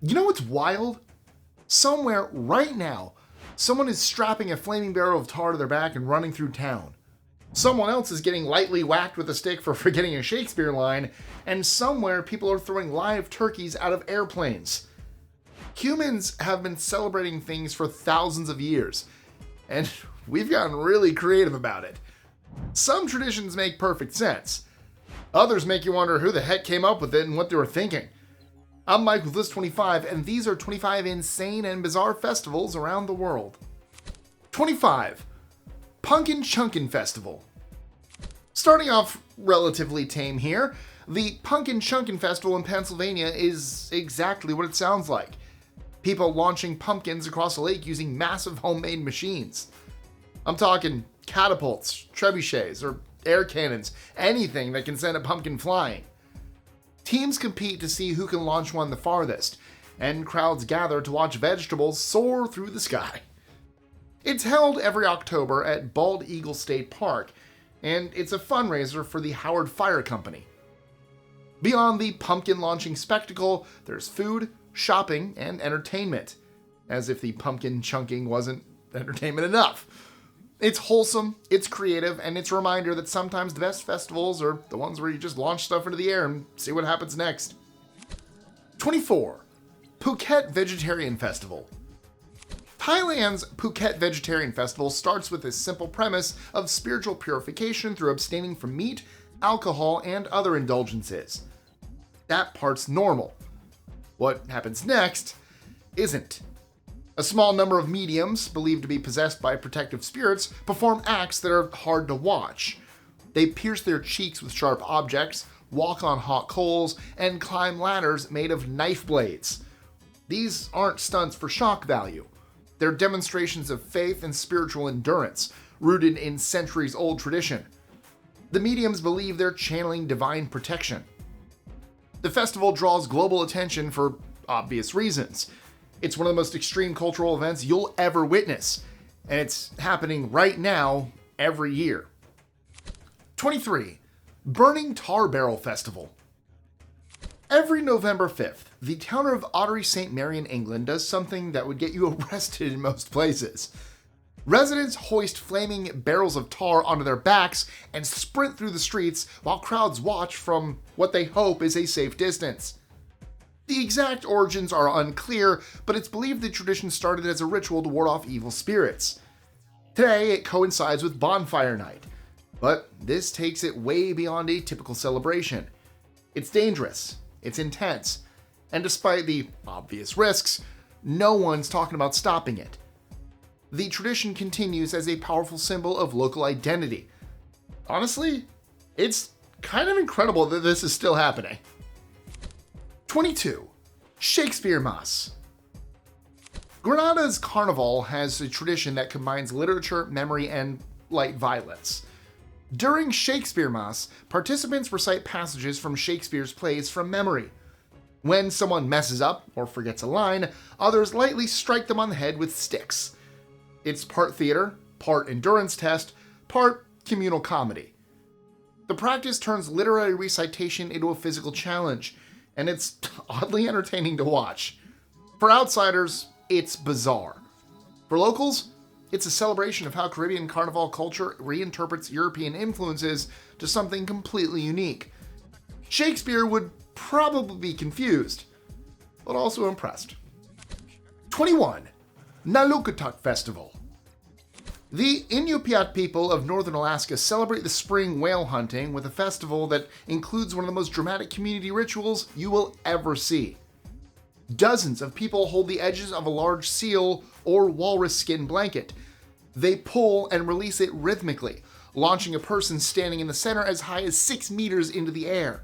You know what's wild? Somewhere right now, someone is strapping a flaming barrel of tar to their back and running through town. Someone else is getting lightly whacked with a stick for forgetting a Shakespeare line, and somewhere people are throwing live turkeys out of airplanes. Humans have been celebrating things for thousands of years, and we've gotten really creative about it. Some traditions make perfect sense. Others make you wonder who the heck came up with it and what they were thinking. I'm Mike with List 25, and these are 25 insane and bizarre festivals around the world. 25. Chunkin Festival. Starting off relatively tame here, the Chunkin Festival in Pennsylvania is exactly what it sounds like. People launching pumpkins across a lake using massive homemade machines. I'm talking catapults, trebuchets, or air cannons, anything that can send a pumpkin flying. Teams compete to see who can launch one the farthest, and crowds gather to watch vegetables soar through the sky. It's held every October at Bald Eagle State Park, and it's a fundraiser for the Howard Fire Company. Beyond the pumpkin launching spectacle, there's food, shopping, and entertainment. As if the pumpkin chunking wasn't entertainment enough. It's wholesome, it's creative, and it's a reminder that sometimes the best festivals are the ones where you just launch stuff into the air and see what happens next. 24. Phuket Vegetarian Festival. Thailand's Phuket Vegetarian Festival starts with a simple premise of spiritual purification through abstaining from meat, alcohol, and other indulgences. That part's normal. What happens next isn't. A small number of mediums, believed to be possessed by protective spirits, perform acts that are hard to watch. They pierce their cheeks with sharp objects, walk on hot coals, and climb ladders made of knife blades. These aren't stunts for shock value. They're demonstrations of faith and spiritual endurance, rooted in centuries-old tradition. The mediums believe they're channeling divine protection. The festival draws global attention for obvious reasons. It's one of the most extreme cultural events you'll ever witness, and it's happening right now, every year. 23. Burning Tar Barrel Festival. Every November 5th, the town of Ottery St. Mary in England does something that would get you arrested in most places. Residents hoist flaming barrels of tar onto their backs and sprint through the streets while crowds watch from what they hope is a safe distance. The exact origins are unclear, but it's believed the tradition started as a ritual to ward off evil spirits. Today, it coincides with Bonfire Night, but this takes it way beyond a typical celebration. It's dangerous, it's intense, and despite the obvious risks, no one's talking about stopping it. The tradition continues as a powerful symbol of local identity. Honestly, it's kind of incredible that this is still happening. 22. Shakespeare Mas. Grenada's carnival has a tradition that combines literature, memory, and light violence. During Shakespeare Mas, participants recite passages from Shakespeare's plays from memory. When someone messes up or forgets a line, others lightly strike them on the head with sticks. It's part theater, part endurance test, part communal comedy. The practice turns literary recitation into a physical challenge, and it's oddly entertaining to watch. For outsiders, it's bizarre. For locals, it's a celebration of how Caribbean carnival culture reinterprets European influences to something completely unique. Shakespeare would probably be confused, but also impressed. 21. Nalukataq Festival. The Inupiat people of northern Alaska celebrate the spring whale hunting with a festival that includes one of the most dramatic community rituals you will ever see. Dozens of people hold the edges of a large seal or walrus skin blanket. They pull and release it rhythmically, launching a person standing in the center as high as 6 meters into the air.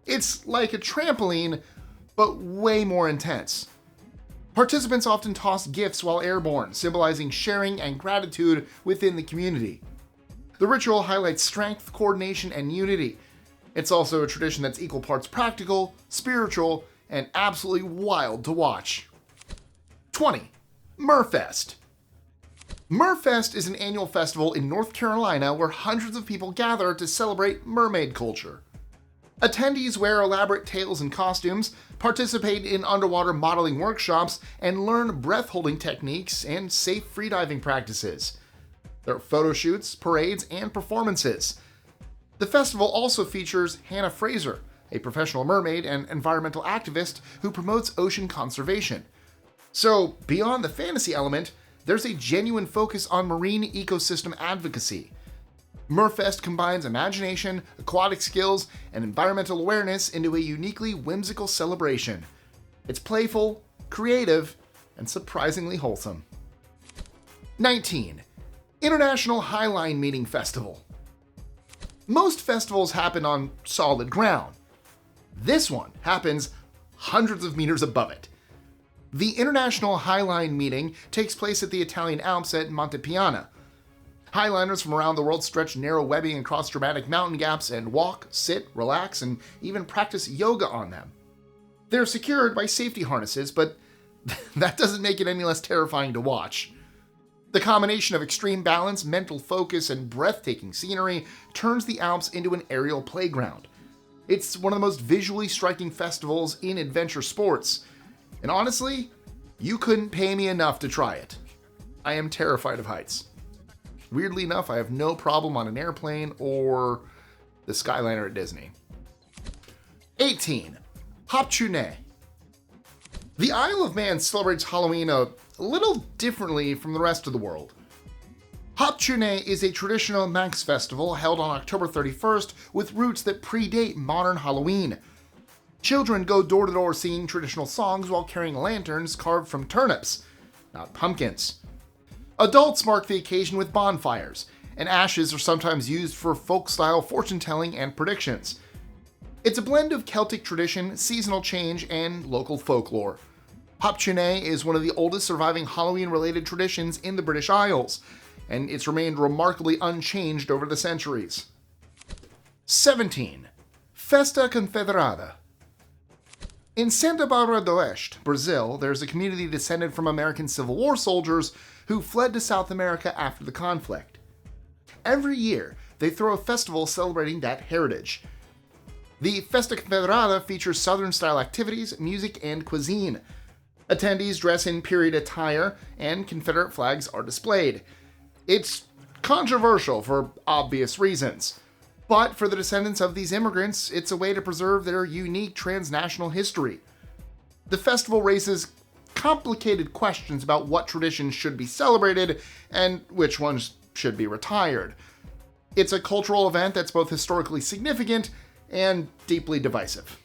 It's like a trampoline, but way more intense. Participants often toss gifts while airborne, symbolizing sharing and gratitude within the community. The ritual highlights strength, coordination, and unity. It's also a tradition that's equal parts practical, spiritual, and absolutely wild to watch. 20. Merfest. Merfest is an annual festival in North Carolina where hundreds of people gather to celebrate mermaid culture. Attendees wear elaborate tails and costumes, participate in underwater modeling workshops, and learn breath-holding techniques and safe freediving practices. There are photo shoots, parades, and performances. The festival also features Hannah Fraser, a professional mermaid and environmental activist who promotes ocean conservation. So, beyond the fantasy element, there's a genuine focus on marine ecosystem advocacy. Merfest combines imagination, aquatic skills, and environmental awareness into a uniquely whimsical celebration. It's playful, creative, and surprisingly wholesome. 19. International Highline Meeting Festival. Most festivals happen on solid ground. This one happens hundreds of meters above it. The International Highline Meeting takes place at the Italian Alps at Montepiana. Highliners from around the world stretch narrow webbing across dramatic mountain gaps and walk, sit, relax, and even practice yoga on them. They're secured by safety harnesses, but that doesn't make it any less terrifying to watch. The combination of extreme balance, mental focus, and breathtaking scenery turns the Alps into an aerial playground. It's one of the most visually striking festivals in adventure sports, and honestly, you couldn't pay me enough to try it. I am terrified of heights. Weirdly enough, I have no problem on an airplane or the Skyliner at Disney. 18. Hop-tu-Naa. The Isle of Man celebrates Halloween a little differently from the rest of the world. Hop-tu-Naa is a traditional Manx festival held on October 31st with roots that predate modern Halloween. Children go door to door singing traditional songs while carrying lanterns carved from turnips, not pumpkins. Adults mark the occasion with bonfires, and ashes are sometimes used for folk-style fortune-telling and predictions. It's a blend of Celtic tradition, seasonal change, and local folklore. Hop-tu-Naa is one of the oldest surviving Halloween-related traditions in the British Isles, and it's remained remarkably unchanged over the centuries. 17. Festa Confederada. In Santa Barbara do Oeste, Brazil, there's a community descended from American Civil War soldiers who fled to South America after the conflict. Every year, they throw a festival celebrating that heritage. The Festa Confederada features Southern-style activities, music, and cuisine. Attendees dress in period attire, and Confederate flags are displayed. It's controversial for obvious reasons. But for the descendants of these immigrants, it's a way to preserve their unique transnational history. The festival raises complicated questions about what traditions should be celebrated and which ones should be retired. It's a cultural event that's both historically significant and deeply divisive.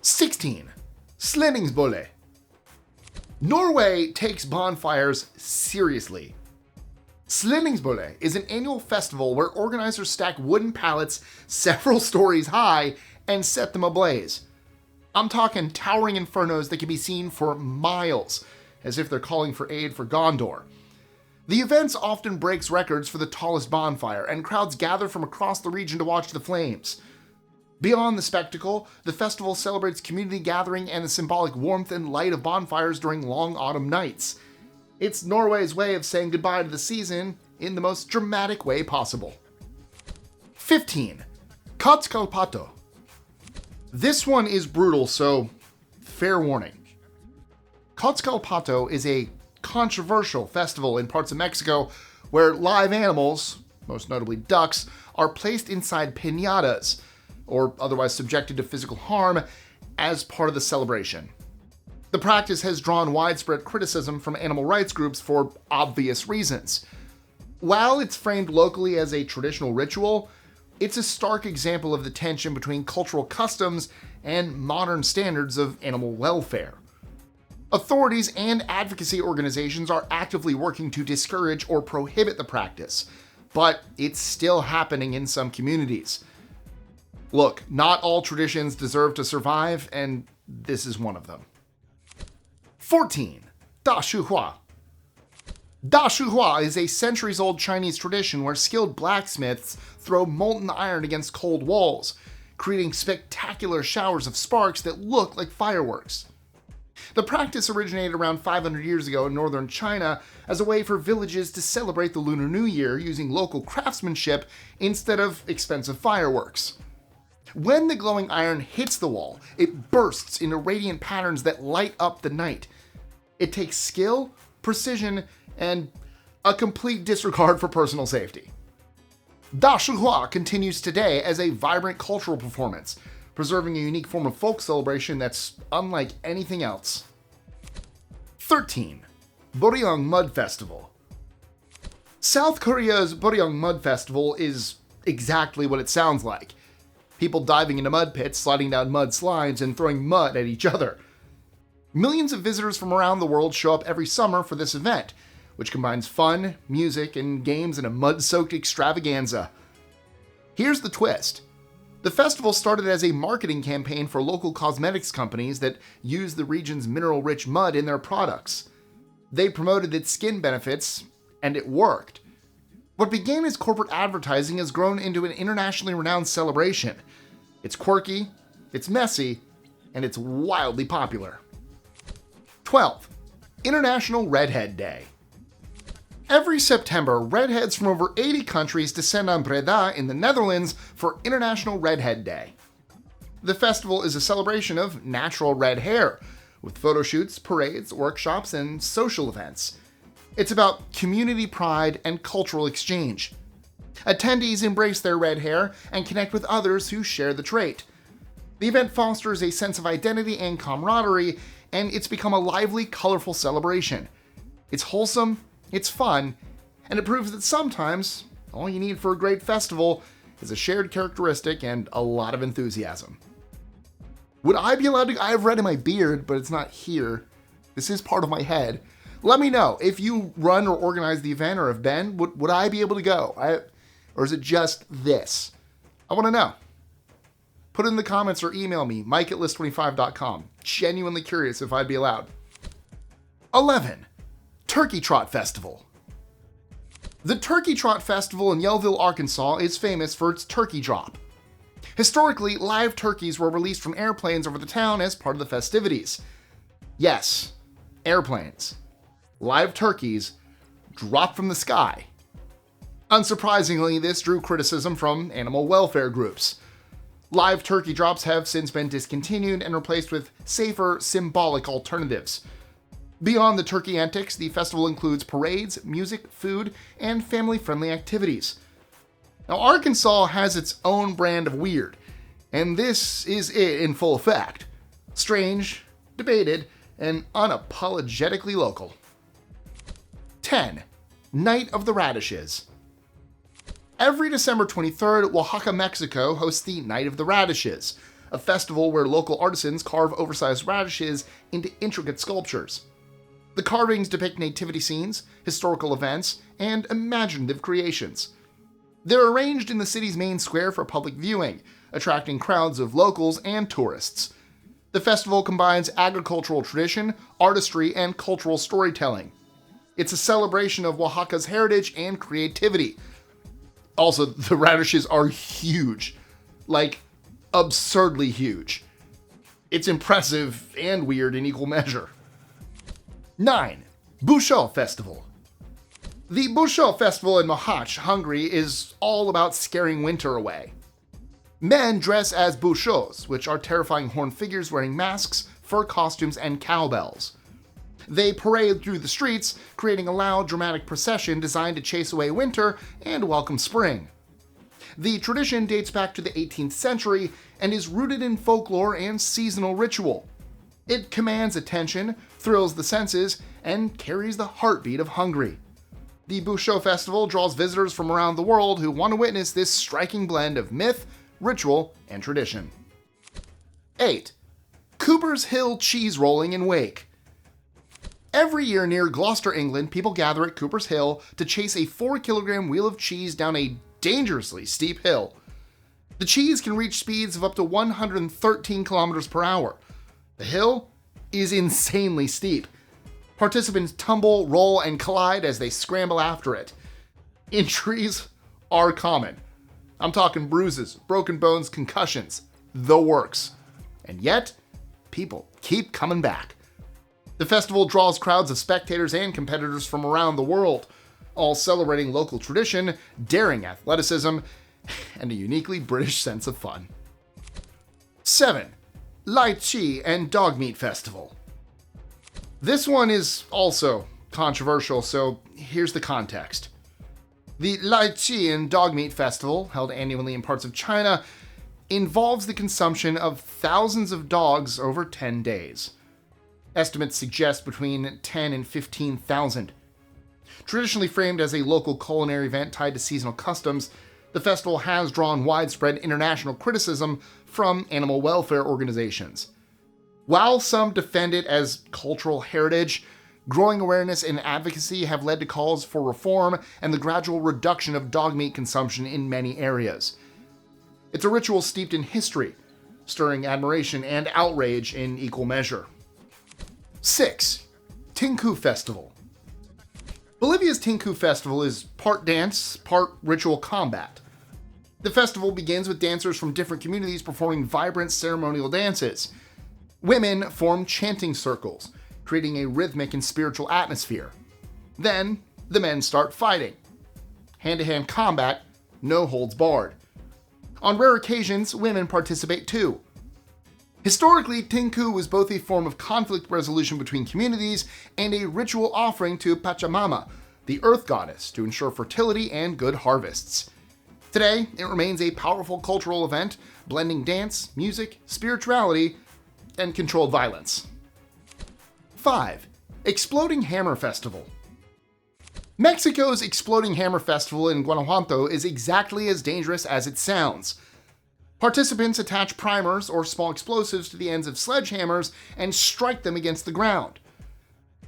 16. Slinningsbålet. Norway takes bonfires seriously. Slinningsbålet is an annual festival where organizers stack wooden pallets several stories high and set them ablaze. I'm talking towering infernos that can be seen for miles, as if they're calling for aid for Gondor. The event often breaks records for the tallest bonfire, and crowds gather from across the region to watch the flames. Beyond the spectacle, the festival celebrates community gathering and the symbolic warmth and light of bonfires during long autumn nights. It's Norway's way of saying goodbye to the season in the most dramatic way possible. 15. Kots Pato. This one is brutal, so fair warning. Kots Pato is a controversial festival in parts of Mexico where live animals, most notably ducks, are placed inside piñatas, or otherwise subjected to physical harm, as part of the celebration. The practice has drawn widespread criticism from animal rights groups for obvious reasons. While it's framed locally as a traditional ritual, it's a stark example of the tension between cultural customs and modern standards of animal welfare. Authorities and advocacy organizations are actively working to discourage or prohibit the practice, but it's still happening in some communities. Look, not all traditions deserve to survive, and this is one of them. 14. Da Shuhua. Da Shuhua is a centuries-old Chinese tradition where skilled blacksmiths throw molten iron against cold walls, creating spectacular showers of sparks that look like fireworks. The practice originated around 500 years ago in northern China as a way for villages to celebrate the Lunar New Year using local craftsmanship instead of expensive fireworks. When the glowing iron hits the wall, it bursts into radiant patterns that light up the night. It takes skill, precision, and a complete disregard for personal safety. Da Shuhua continues today as a vibrant cultural performance, preserving a unique form of folk celebration that's unlike anything else. 13. Boryeong Mud Festival. South Korea's Boryeong Mud Festival is exactly what it sounds like. People diving into mud pits, sliding down mud slides, and throwing mud at each other. Millions of visitors from around the world show up every summer for this event, which combines fun, music, and games in a mud-soaked extravaganza. Here's the twist. The festival started as a marketing campaign for local cosmetics companies that use the region's mineral-rich mud in their products. They promoted its skin benefits, and it worked. What began as corporate advertising has grown into an internationally renowned celebration. It's quirky, it's messy, and it's wildly popular. 12. International Redhead Day. Every September, redheads from over 80 countries descend on Breda in the Netherlands for International Redhead Day. The festival is a celebration of natural red hair, with photo shoots, parades, workshops, and social events. It's about community pride and cultural exchange. Attendees embrace their red hair and connect with others who share the trait. The event fosters a sense of identity and camaraderie, and it's become a lively, colorful celebration. It's wholesome, it's fun, and it proves that sometimes all you need for a great festival is a shared characteristic and a lot of enthusiasm. Would I be allowed to? I have red in my beard, but it's not here. This is part of my head. Let me know if you run or organize the event or have been. Would I be able to go? Or is it just this? I want to know. Put it in the comments or email me, mike@list25.com. Genuinely curious if I'd be allowed. 11. Turkey Trot Festival. The Turkey Trot Festival in Yellville, Arkansas is famous for its turkey drop. Historically, live turkeys were released from airplanes over the town as part of the festivities. Yes, airplanes. Live turkeys dropped from the sky. Unsurprisingly, this drew criticism from animal welfare groups. Live turkey drops have since been discontinued and replaced with safer, symbolic alternatives. Beyond the turkey antics, the festival includes parades, music, food, and family-friendly activities. Now, Arkansas has its own brand of weird, and this is it in full effect. Strange, debated, and unapologetically local. 10. Night of the Radishes. Every December 23rd, Oaxaca, Mexico hosts the Night of the Radishes, a festival where local artisans carve oversized radishes into intricate sculptures. The carvings depict nativity scenes, historical events, and imaginative creations. They're arranged in the city's main square for public viewing, attracting crowds of locals and tourists. The festival combines agricultural tradition, artistry, and cultural storytelling. It's a celebration of Oaxaca's heritage and creativity. Also, the radishes are huge. Like, absurdly huge. It's impressive and weird in equal measure. 9. Busó Festival. The Busó Festival in Mohács, Hungary is all about scaring winter away. Men dress as Busós, which are terrifying horned figures wearing masks, fur costumes, and cowbells. They parade through the streets, creating a loud, dramatic procession designed to chase away winter and welcome spring. The tradition dates back to the 18th century and is rooted in folklore and seasonal ritual. It commands attention, thrills the senses, and carries the heartbeat of Hungary. The Busó Festival draws visitors from around the world who want to witness this striking blend of myth, ritual, and tradition. 8. Cooper's Hill Cheese Rolling and Wake. Every year near Gloucester, England, people gather at Cooper's Hill to chase a 4-kilogram wheel of cheese down a dangerously steep hill. The cheese can reach speeds of up to 113 kilometers per hour. The hill is insanely steep. Participants tumble, roll, and collide as they scramble after it. Injuries are common. I'm talking bruises, broken bones, concussions, the works. And yet, people keep coming back. The festival draws crowds of spectators and competitors from around the world, all celebrating local tradition, daring athleticism, and a uniquely British sense of fun. 7. Lychee and Dog Meat Festival. This one is also controversial, so here's the context. The Lychee and Dog Meat Festival, held annually in parts of China, involves the consumption of thousands of dogs over 10 days. Estimates suggest between 10 and 15,000. Traditionally framed as a local culinary event tied to seasonal customs, the festival has drawn widespread international criticism from animal welfare organizations. While some defend it as cultural heritage, growing awareness and advocacy have led to calls for reform and the gradual reduction of dog meat consumption in many areas. It's a ritual steeped in history, stirring admiration and outrage in equal measure. 6. Tinku Festival. Bolivia's Tinku Festival is part dance, part ritual combat. The festival begins with dancers from different communities performing vibrant ceremonial dances. Women form chanting circles, creating a rhythmic and spiritual atmosphere. Then, the men start fighting. Hand-to-hand combat, no holds barred. On rare occasions, women participate too. Historically, Tinku was both a form of conflict resolution between communities and a ritual offering to Pachamama, the earth goddess, to ensure fertility and good harvests. Today, it remains a powerful cultural event, blending dance, music, spirituality, and controlled violence. 5. Exploding Hammer Festival. Mexico's Exploding Hammer Festival in Guanajuato is exactly as dangerous as it sounds. Participants attach primers or small explosives to the ends of sledgehammers and strike them against the ground.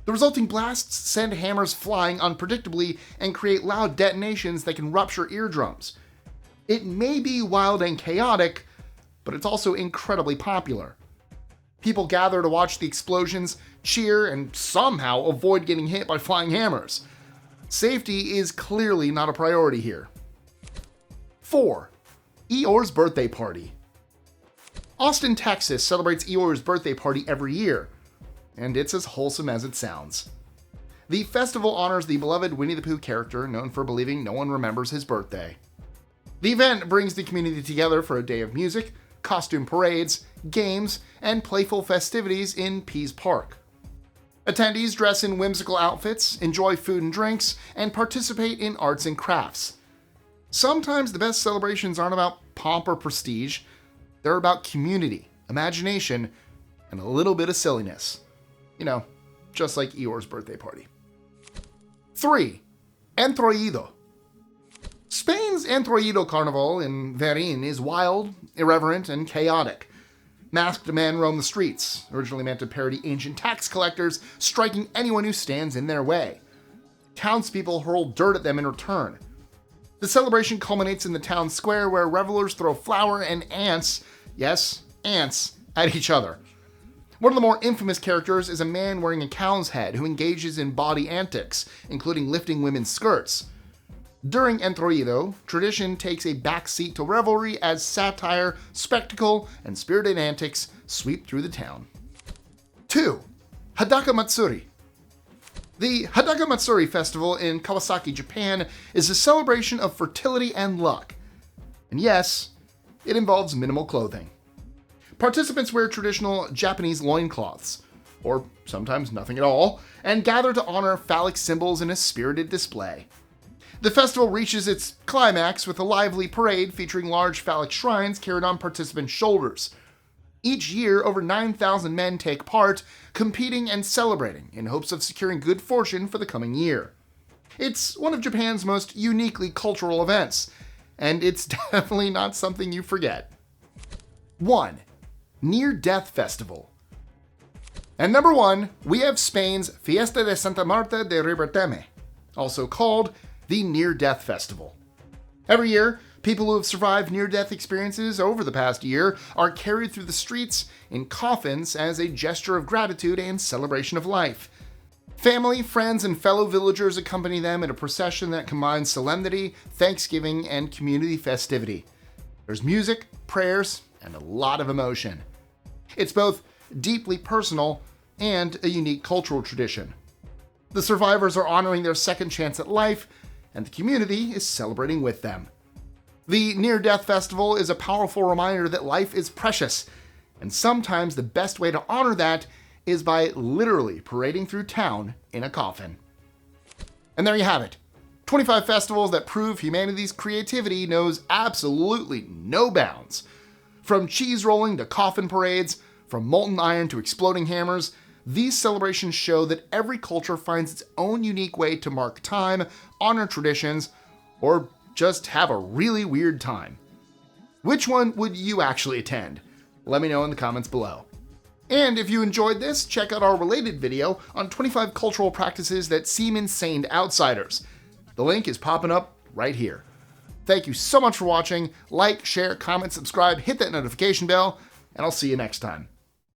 The resulting blasts send hammers flying unpredictably and create loud detonations that can rupture eardrums. It may be wild and chaotic, but it's also incredibly popular. People gather to watch the explosions, cheer, and somehow avoid getting hit by flying hammers. Safety is clearly not a priority here. 4. Eeyore's Birthday Party. Austin, Texas celebrates Eeyore's birthday party every year, and it's as wholesome as it sounds. The festival honors the beloved Winnie the Pooh character, known for believing no one remembers his birthday. The event brings the community together for a day of music, costume parades, games, and playful festivities in Pease Park. Attendees dress in whimsical outfits, enjoy food and drinks, and participate in arts and crafts. Sometimes the best celebrations aren't about pomp or prestige. They're about community, imagination, and a little bit of silliness. You know, just like Eeyore's birthday party. 3. Entroido. Spain's Entroido Carnival in Verín is wild, irreverent, and chaotic. Masked men roam the streets, originally meant to parody ancient tax collectors, striking anyone who stands in their way. Townspeople hurl dirt at them in return. The celebration culminates in the town square where revelers throw flour and ants, yes, ants, at each other. One of the more infamous characters is a man wearing a cow's head who engages in body antics, including lifting women's skirts. During Entroido, tradition takes a backseat to revelry as satire, spectacle, and spirited antics sweep through the town. 2. Hadaka Matsuri. The Hadaka Matsuri Festival in Kawasaki, Japan is a celebration of fertility and luck. And yes, it involves minimal clothing. Participants wear traditional Japanese loincloths, or sometimes nothing at all, and gather to honor phallic symbols in a spirited display. The festival reaches its climax with a lively parade featuring large phallic shrines carried on participants' shoulders. Each year, over 9,000 men take part, competing and celebrating in hopes of securing good fortune for the coming year. It's one of Japan's most uniquely cultural events, and it's definitely not something you forget. 1. Near-Death Festival. And number 1, we have Spain's Fiesta de Santa Marta de Riberteme, also called the Near-Death Festival. Every year, people who have survived near-death experiences over the past year are carried through the streets in coffins as a gesture of gratitude and celebration of life. Family, friends, and fellow villagers accompany them in a procession that combines solemnity, thanksgiving, and community festivity. There's music, prayers, and a lot of emotion. It's both deeply personal and a unique cultural tradition. The survivors are honoring their second chance at life, and the community is celebrating with them. The Near-Death Festival is a powerful reminder that life is precious, And sometimes the best way to honor that is by literally parading through town in a coffin. And there you have it. 25 festivals that prove humanity's creativity knows absolutely no bounds. From cheese rolling to coffin parades, from molten iron to exploding hammers, these celebrations show that every culture finds its own unique way to mark time, honor traditions, or just have a really weird time. Which one would you actually attend? Let me know in the comments below. And if you enjoyed this, check out our related video on 25 cultural practices that seem insane to outsiders. The link is popping up right here. Thank you so much for watching. Like, share, comment, subscribe, hit that notification bell, and I'll see you next time.